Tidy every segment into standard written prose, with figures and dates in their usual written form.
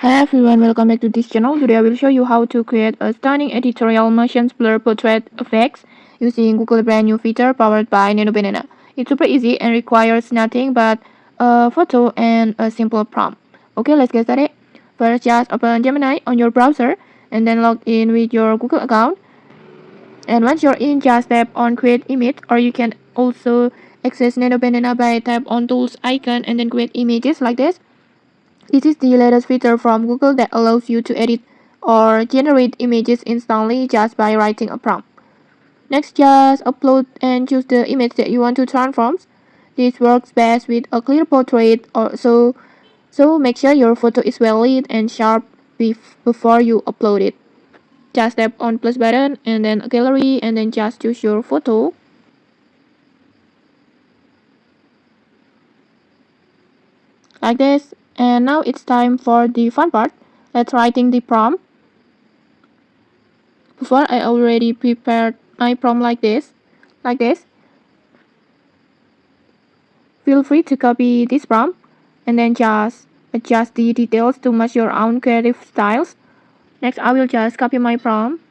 Hi everyone, welcome back to this channel. Today I will show you how to create a stunning editorial motion blur portrait effects using Google brand new feature powered by Nano Banana. It's super easy and requires nothing but a photo and a simple prompt. Okay, let's get started. First, just open Gemini on your browser and then log in with your Google account. And once you're in, just tap on create image, or you can also access Nano Banana by tap on tools icon and then create images like this. This is the latest feature from Google that allows you to edit or generate images instantly just by writing a prompt. Next, just upload and choose the image that you want to transform. This works best with a clear portrait, so make sure your photo is well lit and sharp before you upload it. Just tap on plus button and then gallery and then just choose your photo like this. And now it's time for the fun part. Let's writing the prompt. Before I already prepared my prompt like this. Feel free to copy this prompt and then just adjust the details to match your own creative styles. Next, I will just copy my prompt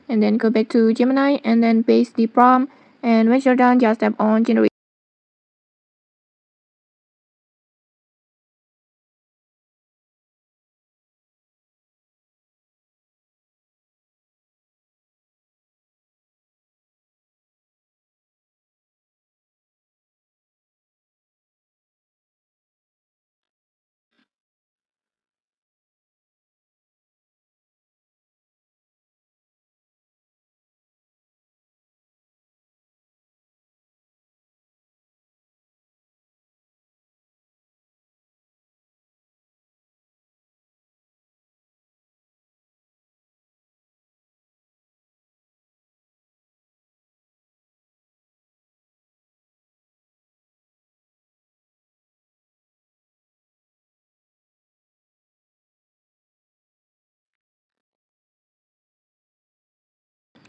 and then go back to Gemini and then paste the prompt, and when you're done, just tap on generate.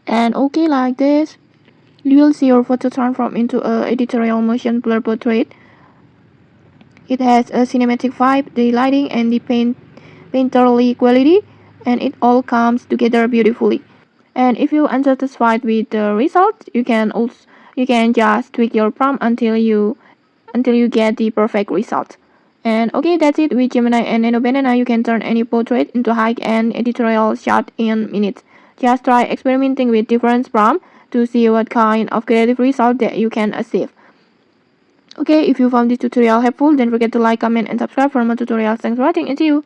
And okay, like this, you will see your photo transform into a editorial motion blur portrait. It has a cinematic vibe, the lighting and the painterly quality, and it all comes together beautifully. And if you're unsatisfied with the result, you can just tweak your prompt until you get the perfect result. And okay, that's it. With Gemini and Nano Banana, you can turn any portrait into high-end editorial shot in minutes. Just try experimenting with different prompts to see what kind of creative result that you can achieve. Okay, if you found this tutorial helpful, don't forget to like, comment, and subscribe for more tutorials. Thanks for watching, and see you.